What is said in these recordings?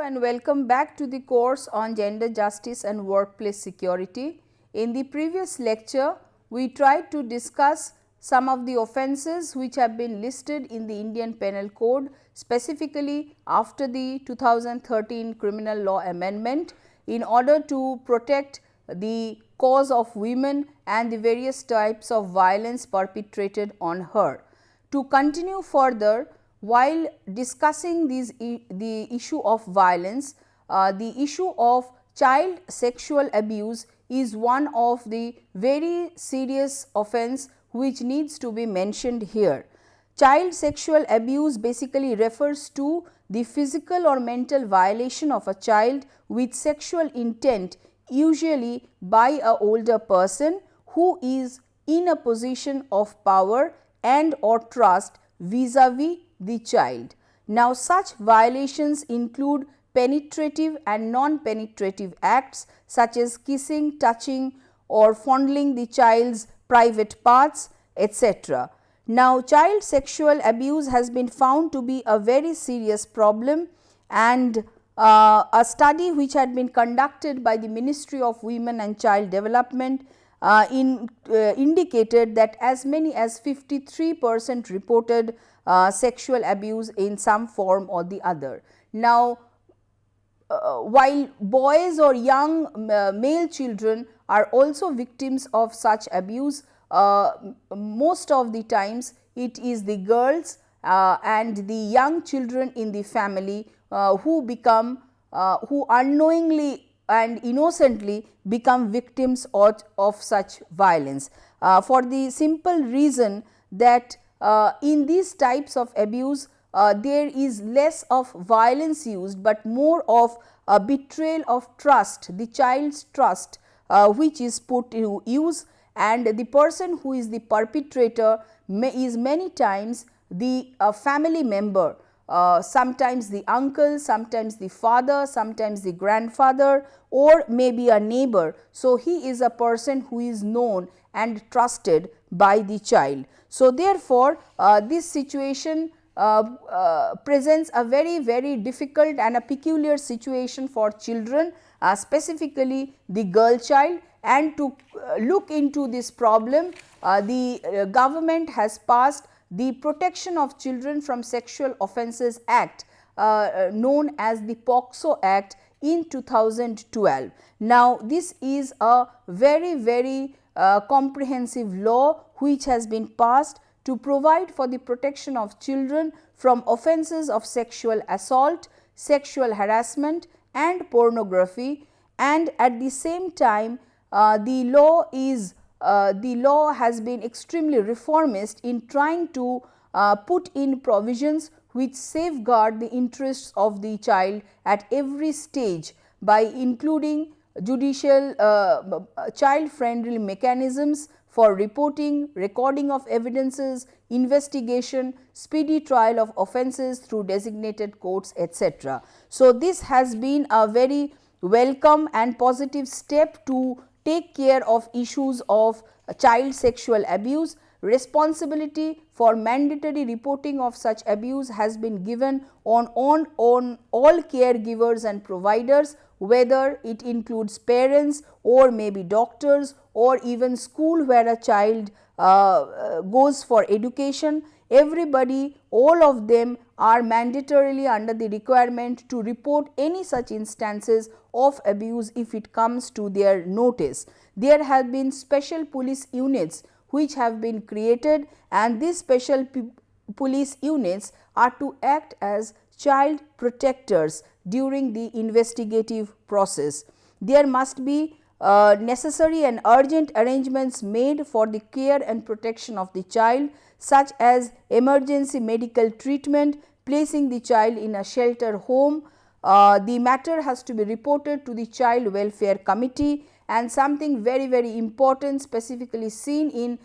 and welcome back to the course on gender justice and workplace security. In the previous lecture, we tried to discuss some of the offences which have been listed in the Indian Penal Code, specifically after the 2013 Criminal Law Amendment, in order to protect the cause of women and the various types of violence perpetrated on her. To continue further, while discussing the issue of violence, the issue of child sexual abuse is one of the very serious offence which needs to be mentioned here. Child sexual abuse basically refers to the physical or mental violation of a child with sexual intent, usually by a older person who is in a position of power and or trust vis-a-vis the child. Now, such violations include penetrative and non-penetrative acts such as kissing, touching or fondling the child's private parts, etc. Now, child sexual abuse has been found to be a very serious problem, and a study which had been conducted by the Ministry of Women and Child Development indicated that as many as 53% reported sexual abuse in some form or the other. Now, while boys or young male children are also victims of such abuse, most of the times it is the girls and the young children in the family who unknowingly and innocently become victims of such violence, for the simple reason that in these types of abuse there is less of violence used, but more of a betrayal of trust, the child's trust which is put to use, and the person who is the perpetrator is many times the family member, sometimes the uncle, sometimes the father, sometimes the grandfather, or maybe a neighbor. So, he is a person who is known and trusted by the child. So, therefore, this situation presents a very difficult and a peculiar situation for children, specifically the girl child, and to look into this problem, the government has passed the Protection of Children from Sexual Offences Act, known as the POCSO Act, in 2012. Now, this is a very comprehensive law which has been passed to provide for the protection of children from offences of sexual assault, sexual harassment and pornography, and at the same time the law has been extremely reformist in trying to put in provisions which safeguard the interests of the child at every stage by including judicial child friendly mechanisms for reporting, recording of evidences, investigation, speedy trial of offences through designated courts, etc. So, this has been a very welcome and positive step to take care of issues of child sexual abuse. Responsibility for mandatory reporting of such abuse has been given on all caregivers and providers, whether it includes parents or maybe doctors or even school where a child goes for education. Everybody, all of them are mandatorily under the requirement to report any such instances of abuse if it comes to their notice. There have been special police units which have been created, and these special police units are to act as child protectors during the investigative process. There must be necessary and urgent arrangements made for the care and protection of the child, such as emergency medical treatment, placing the child in a shelter home. The matter has to be reported to the Child Welfare Committee, and something very important specifically seen in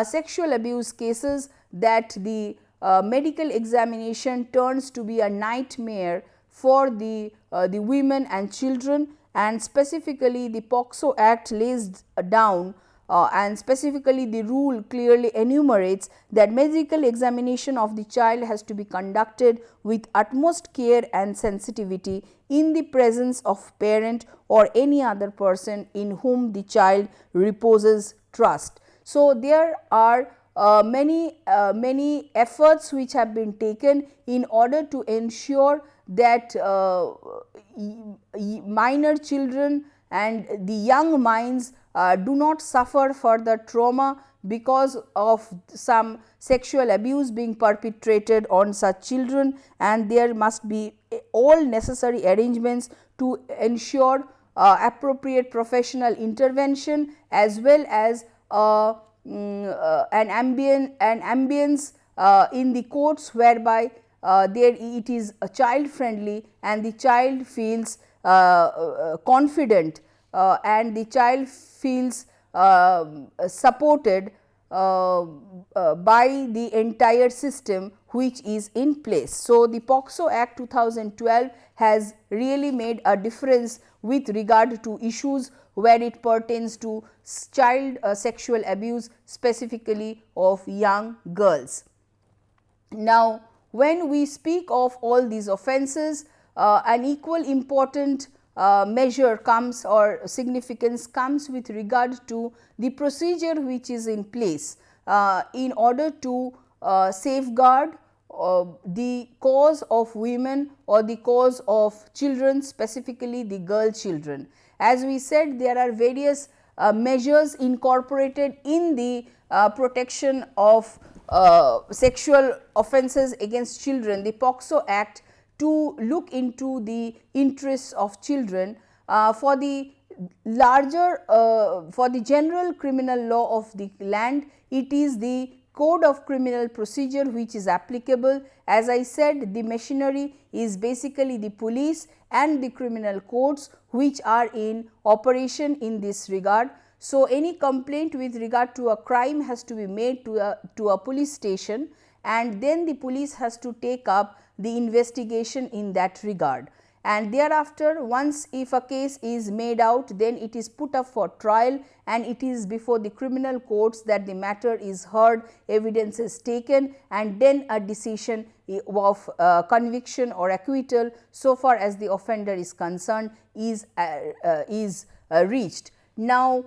sexual abuse cases, that the medical examination turns to be a nightmare for the women and children, and specifically the POCSO Act lays down and specifically the rule clearly enumerates that medical examination of the child has to be conducted with utmost care and sensitivity in the presence of parent or any other person in whom the child reposes trust. So, there are many efforts which have been taken in order to ensure that minor children and the young minds do not suffer further trauma because of some sexual abuse being perpetrated on such children, and there must be all necessary arrangements to ensure appropriate professional intervention as well as an ambience in the courts whereby there it is child friendly and the child feels confident and the child feels supported by the entire system which is in place. So, the POCSO Act 2012 has really made a difference with regard to issues where it pertains to child sexual abuse, specifically of young girls. Now, when we speak of all these offences, an equal important measure comes or significance comes with regard to the procedure which is in place in order to safeguard the cause of women or the cause of children, specifically the girl children. As we said, there are various measures incorporated in the protection of sexual offences against children, the POCSO Act, to look into the interests of children. For the larger for the general criminal law of the land, it is the Code of Criminal Procedure which is applicable. As I said, the machinery is basically the police and the criminal courts which are in operation in this regard. So, any complaint with regard to a crime has to be made to a police station, and then the police has to take up the investigation in that regard. And thereafter, once if a case is made out, then it is put up for trial and it is before the criminal courts that the matter is heard, evidence is taken, and then a decision of conviction or acquittal so far as the offender is concerned is reached. Now,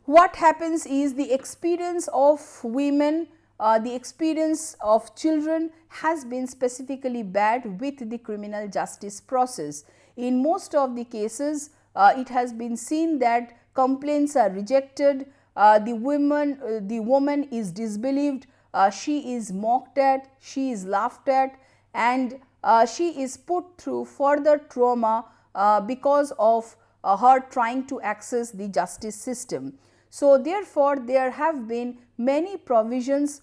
what happens is the experience of women, the experience of children has been specifically bad with the criminal justice process. In most of the cases, it has been seen that complaints are rejected, the woman is disbelieved, she is mocked at, she is laughed at, and she is put through further trauma because of her trying to access the justice system. So, therefore, there have been many provisions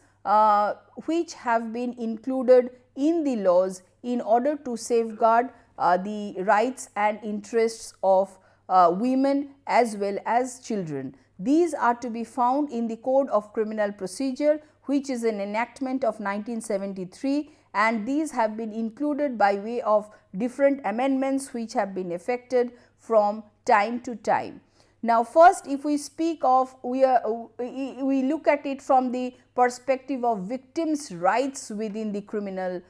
which have been included in the laws in order to safeguard the rights and interests of women as well as children. These are to be found in the Code of Criminal Procedure, which is an enactment of 1973, and these have been included by way of different amendments which have been effected from time to time. Now, first if we speak of, we look at it from the perspective of victims' rights within the criminal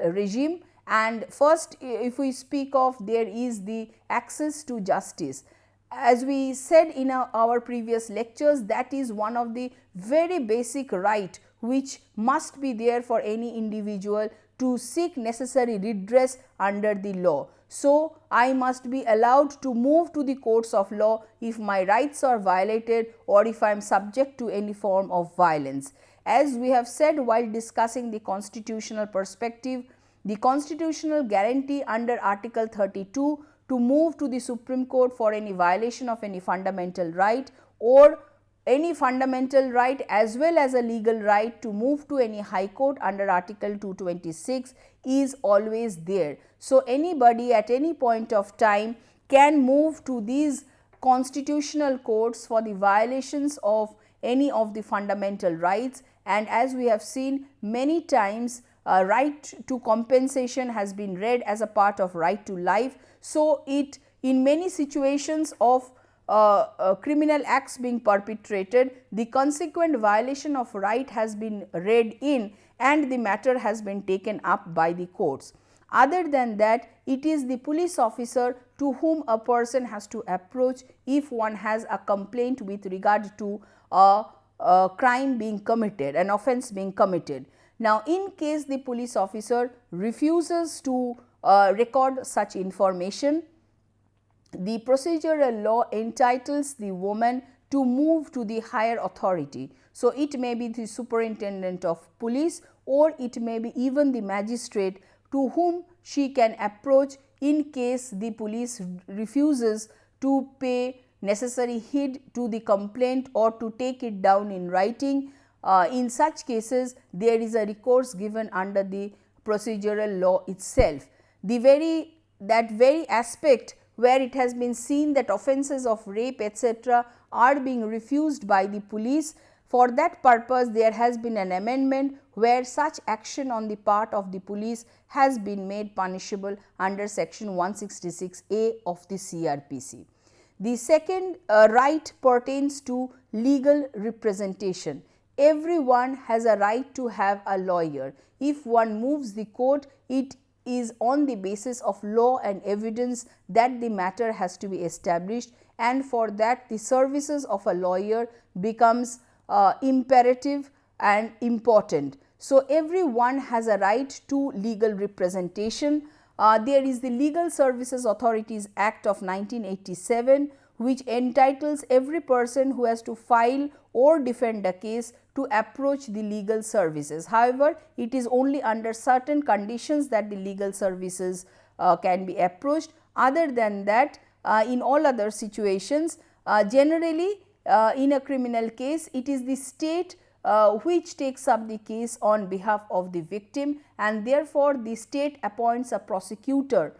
regime, and first if we speak of, there is the access to justice. As we said in our previous lectures, that is one of the very basic right which must be there for any individual to seek necessary redress under the law. So, I must be allowed to move to the courts of law if my rights are violated or if I am subject to any form of violence. As we have said while discussing the constitutional perspective, the constitutional guarantee under Article 32 to move to the Supreme Court for any violation of any fundamental right or any fundamental right as well as a legal right to move to any high court under Article 226 is always there. So, anybody at any point of time can move to these constitutional courts for the violations of any of the fundamental rights, and as we have seen many times, right to compensation has been read as a part of right to life. So, it in many situations of criminal acts being perpetrated, the consequent violation of right has been read in and the matter has been taken up by the courts. Other than that, it is the police officer to whom a person has to approach if one has a complaint with regard to a crime being committed, an offence being committed. Now, in case the police officer refuses to record such information, the procedural law entitles the woman to move to the higher authority. So, it may be the superintendent of police or it may be even the magistrate to whom she can approach in case the police refuses to pay necessary heed to the complaint or to take it down in writing. In such cases, there is a recourse given under the procedural law itself. That very aspect where it has been seen that offences of rape etc. are being refused by the police, for that purpose there has been an amendment where such action on the part of the police has been made punishable under section 166A of the CRPC. The second right pertains to legal representation. Everyone has a right to have a lawyer. If one moves the court, it is on the basis of law and evidence that the matter has to be established, and for that the services of a lawyer becomes imperative and important. So, everyone has a right to legal representation. There is the Legal Services Authorities Act of 1987, which entitles every person who has to file or defend a case to approach the legal services. However, it is only under certain conditions that the legal services can be approached. Other than that, in all other situations, generally in a criminal case, it is the state which takes up the case on behalf of the victim, and therefore, the state appoints a prosecutor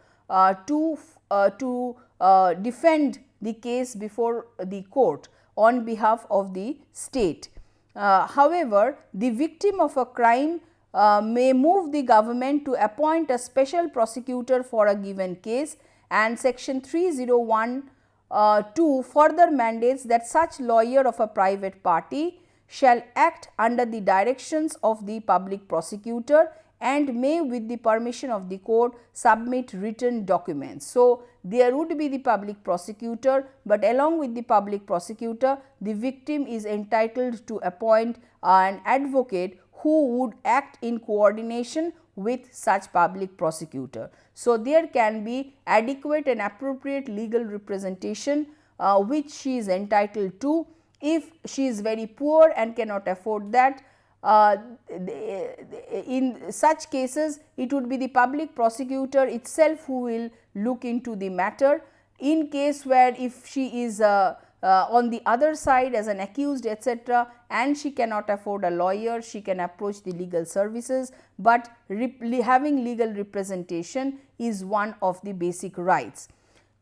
to defend the case before the court on behalf of the state. However, the victim of a crime may move the government to appoint a special prosecutor for a given case, and section 301(2) further mandates that such lawyer of a private party shall act under the directions of the public prosecutor and may, with the permission of the court, submit written documents. So, there would be the public prosecutor, but along with the public prosecutor, the victim is entitled to appoint an advocate who would act in coordination with such public prosecutor. So, there can be adequate and appropriate legal representation which she is entitled to. If she is very poor and cannot afford that, in such cases it would be the public prosecutor itself who will look into the matter. In case where if she is on the other side as an accused etc., and she cannot afford a lawyer, she can approach the legal services, but having legal representation is one of the basic rights.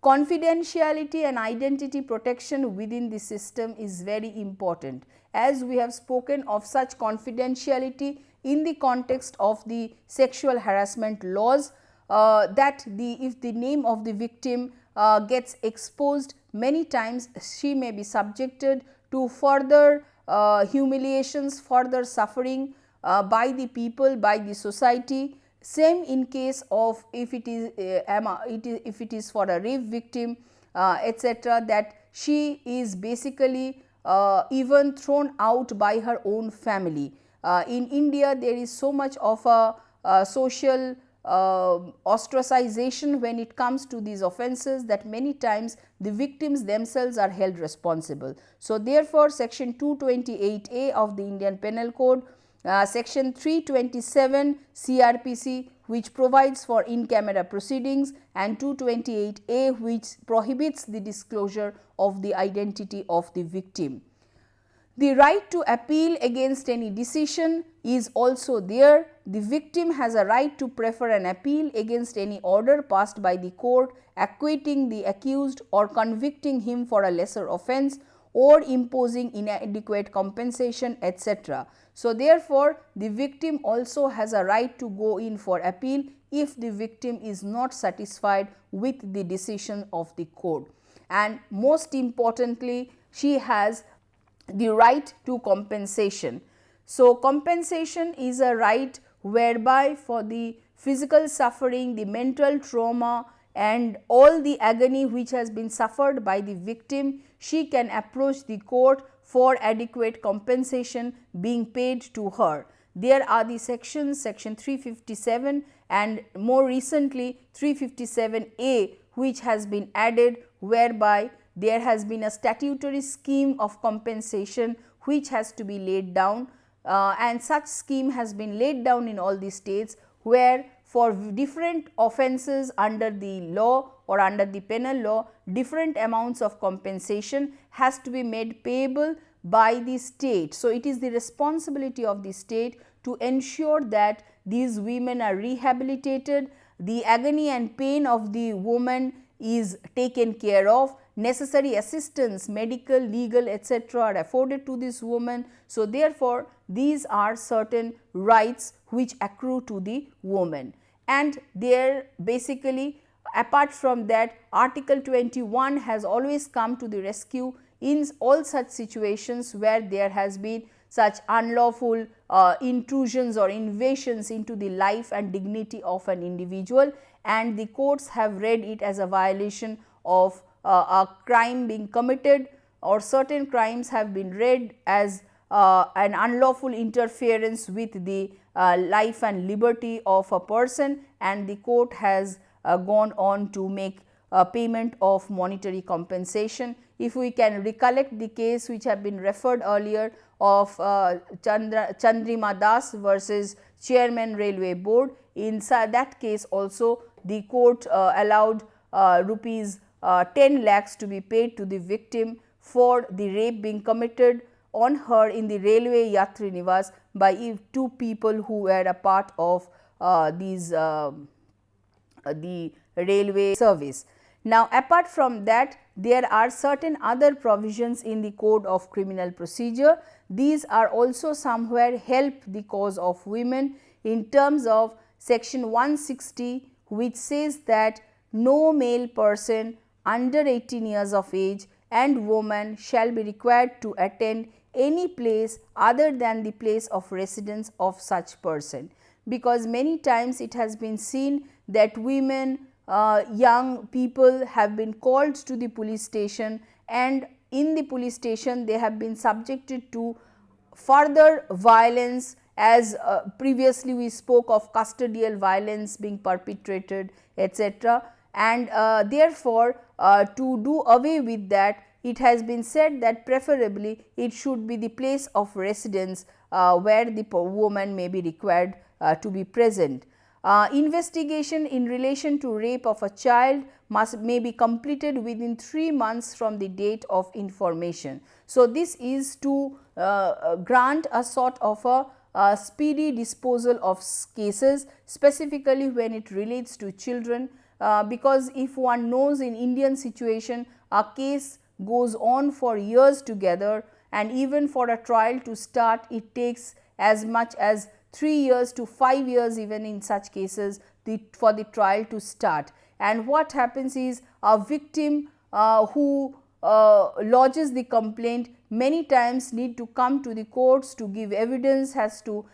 Confidentiality and identity protection within the system is very important, as we have spoken of such confidentiality in the context of the sexual harassment laws, that if the name of the victim gets exposed, many times she may be subjected to further humiliations, further suffering by the people, by the society. Same in case of if it is for a rape victim etc., that she is basically even thrown out by her own family. In India, there is so much of a social ostracization when it comes to these offences, that many times the victims themselves are held responsible. So, therefore, section 228A of the Indian Penal Code, section 327 CRPC, which provides for in camera proceedings, and 228A, which prohibits the disclosure of the identity of the victim. The right to appeal against any decision is also there. The victim has a right to prefer an appeal against any order passed by the court acquitting the accused or convicting him for a lesser offence or imposing inadequate compensation etc. So, therefore, the victim also has a right to go in for appeal if the victim is not satisfied with the decision of the court. and most importantly she has the right to compensation. So, compensation is a right whereby for the physical suffering, the mental trauma and all the agony which has been suffered by the victim, she can approach the court for adequate compensation being paid to her. There are the sections, section 357 and more recently 357A, which has been added, whereby there has been a statutory scheme of compensation which has to be laid down, and such scheme has been laid down in all the states, where for different offences under the law or under the penal law, different amounts of compensation has to be made payable by the state. So, it is the responsibility of the state to ensure that these women are rehabilitated, the agony and pain of the woman is taken care of, necessary assistance, medical, legal, etc. are afforded to this woman. So, therefore, these are certain rights which accrue to the woman, and there basically apart from that, Article 21 has always come to the rescue in all such situations where there has been such unlawful intrusions or invasions into the life and dignity of an individual, and the courts have read it as a violation of a crime being committed, or certain crimes have been read as an unlawful interference with the life and liberty of a person, and the court has gone on to make payment of monetary compensation. If we can recollect the case which have been referred earlier of Chandrima Das versus Chairman Railway Board, in that case also the court allowed rupees 10 lakhs to be paid to the victim for the rape being committed on her in the railway Yatri Niwas by two people who were a part of the railway service. Now, apart from that, there are certain other provisions in the Code of Criminal Procedure. These are also somewhere help the cause of women in terms of section 160, which says that no male person under 18 years of age and woman shall be required to attend any place other than the place of residence of such person, because many times it has been seen that women, young people have been called to the police station, and in the police station they have been subjected to further violence, as previously we spoke of custodial violence being perpetrated, etc. And therefore, to do away with that, it has been said that preferably it should be the place of residence where the woman may be required to be present. Investigation in relation to rape of a child may be completed within 3 months from the date of information. So, this is to grant a sort of a speedy disposal of cases, specifically when it relates to children, because if one knows in Indian situation a case goes on for years together, and even for a trial to start it takes as much as 3 years to 5 years even in such cases for the trial to start. And what happens is a victim who lodges the complaint many times need to come to the courts to give evidence, has to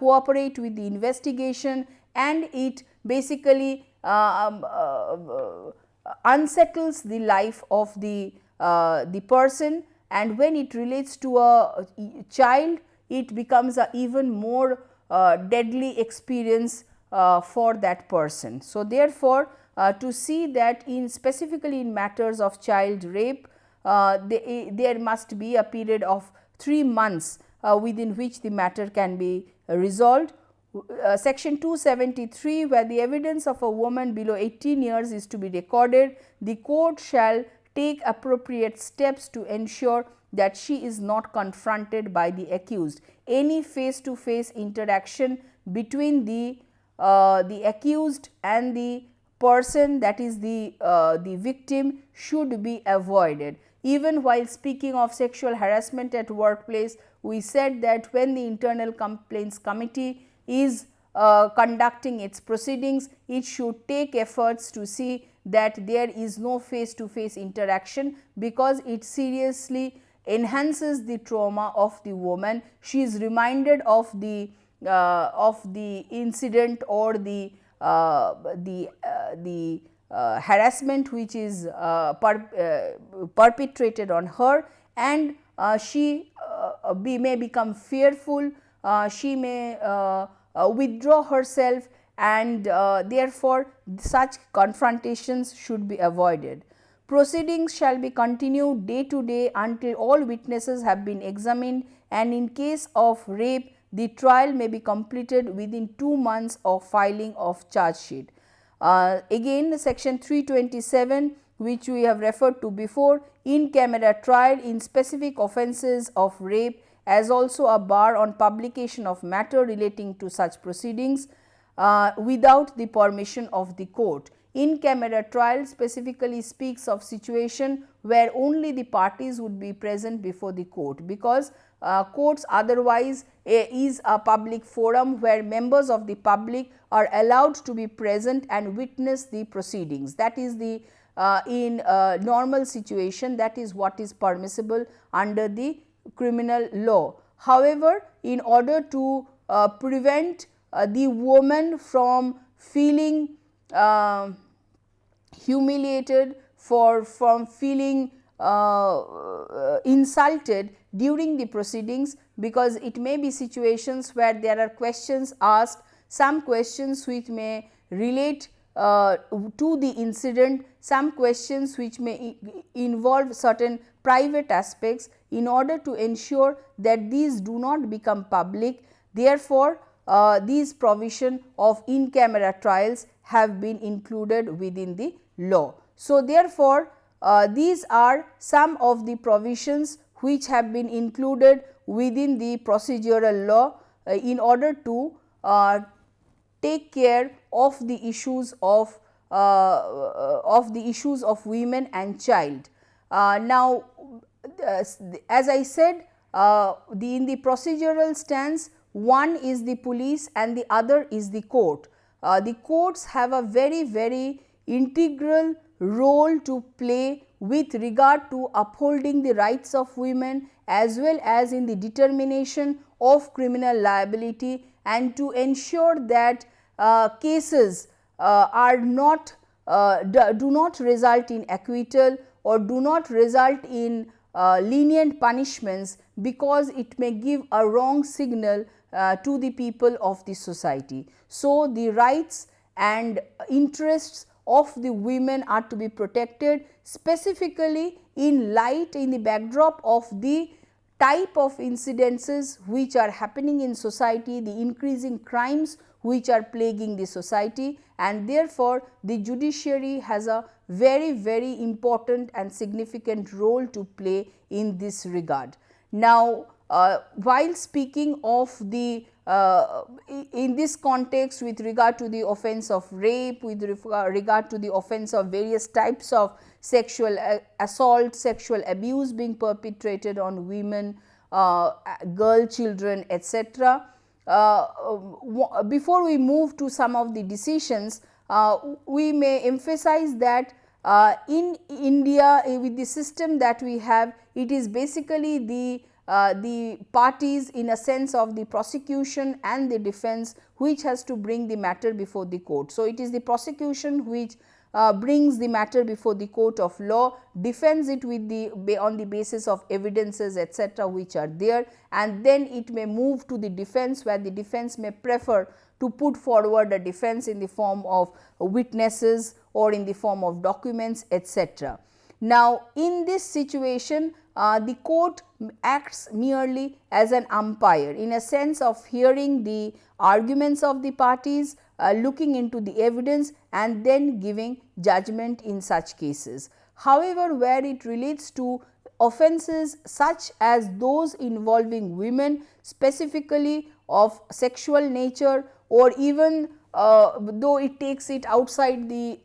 cooperate with the investigation, and it basically unsettles the life of the person, and when it relates to a child it becomes a even more deadly experience for that person. So, therefore, to see that in specifically in matters of child rape, there must be a period of 3 months within which the matter can be resolved. Section 273, where the evidence of a woman below 18 years is to be recorded, the court shall take appropriate steps to ensure that she is not confronted by the accused. Any face to face interaction between the accused and the person, that is the victim, should be avoided. Even while speaking of sexual harassment at workplace, we said that when the Internal Complaints Committee is conducting its proceedings, it should take efforts to see that there is no face to face interaction, because it seriously enhances the trauma of the woman. She is reminded of the incident or the harassment which is perpetrated on her, and she may become fearful, she may withdraw herself, and therefore, such confrontations should be avoided. Proceedings shall be continued day to day until all witnesses have been examined, and in case of rape, the trial may be completed within 2 months of filing of charge sheet. Again, section 327, which we have referred to before, in camera trial in specific offences of rape, as also a bar on publication of matter relating to such proceedings without the permission of the court. In camera trial specifically speaks of situation where only the parties would be present before the court, because courts otherwise is a public forum where members of the public are allowed to be present and witness the proceedings. That is the in normal situation, that is what is permissible under the criminal law. However, in order to prevent the woman from feeling humiliated, from feeling insulted during the proceedings, because it may be situations where there are questions asked, some questions which may relate to the incident, some questions which may involve certain private aspects. In order to ensure that these do not become public, therefore, these provision of in camera trials have been included within the law. So, therefore, these are some of the provisions which have been included within the procedural law in order to take care of the issues of women and child. Now, as I said, in the procedural stance, one is the police and the other is the court. The courts have a very integral role to play with regard to upholding the rights of women, as well as in the determination of criminal liability, and to ensure that cases are not do not result in acquittal or do not result in lenient punishments, because it may give a wrong signal to the people of the society. So, the rights and interests of the women are to be protected, specifically in the backdrop of the type of incidences which are happening in society, the increasing crimes which are plaguing the society, and therefore, the judiciary has a very important and significant role to play in this regard. Now, while speaking of the in this context with regard to the offense of rape, with regard to the offense of various types of sexual assault, sexual abuse being perpetrated on women, girl children, etc. Before we move to some of the decisions, we may emphasize that in India, with the system that we have, it is basically the parties in a sense of the prosecution and the defense which has to bring the matter before the court. So, it is the prosecution which brings the matter before the court of law, defends it with on the basis of evidences, etc., which are there, and then it may move to the defense, where the defense may prefer to put forward a defense in the form of witnesses or in the form of documents, etc. Now, in this situation, the court acts merely as an umpire, in a sense of hearing the arguments of the parties, looking into the evidence, and then giving judgment in such cases. However, where it relates to offences such as those involving women, specifically of sexual nature, or even though it takes it outside the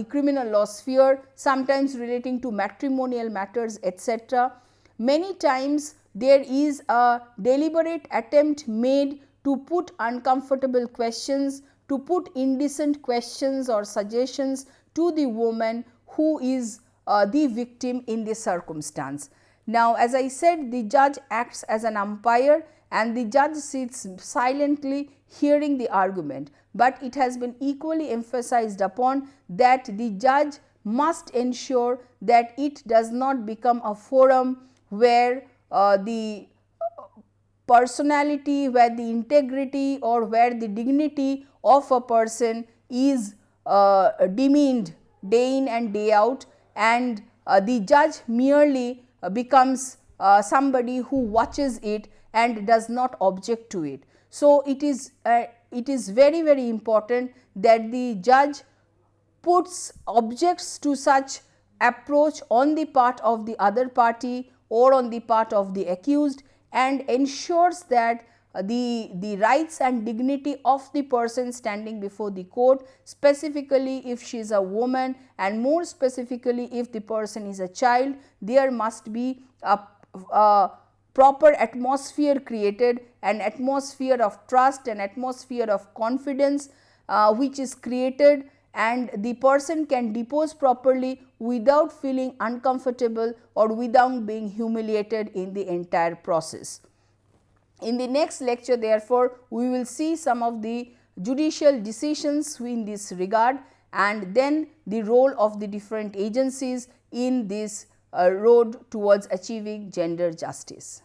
criminal law sphere, sometimes relating to matrimonial matters, etc. Many times there is a deliberate attempt made to put uncomfortable questions, to put indecent questions or suggestions to the woman who is the victim in this circumstance. Now, as I said, the judge acts as an umpire and the judge sits silently hearing the argument, but it has been equally emphasized upon that the judge must ensure that it does not become a forum where the personality, where the integrity or where the dignity of a person is demeaned day in and day out, and the judge merely becomes somebody who watches it and does not object to it. So, it is very very important that the judge puts objects to such approach on the part of the other party or on the part of the accused, and ensures that the rights and dignity of the person standing before the court, specifically if she is a woman and more specifically if the person is a child, there must be a proper atmosphere created, an atmosphere of trust, an atmosphere of confidence which is created, and the person can depose properly without feeling uncomfortable or without being humiliated in the entire process. In the next lecture, therefore, we will see some of the judicial decisions in this regard, and then the role of the different agencies in this road towards achieving gender justice.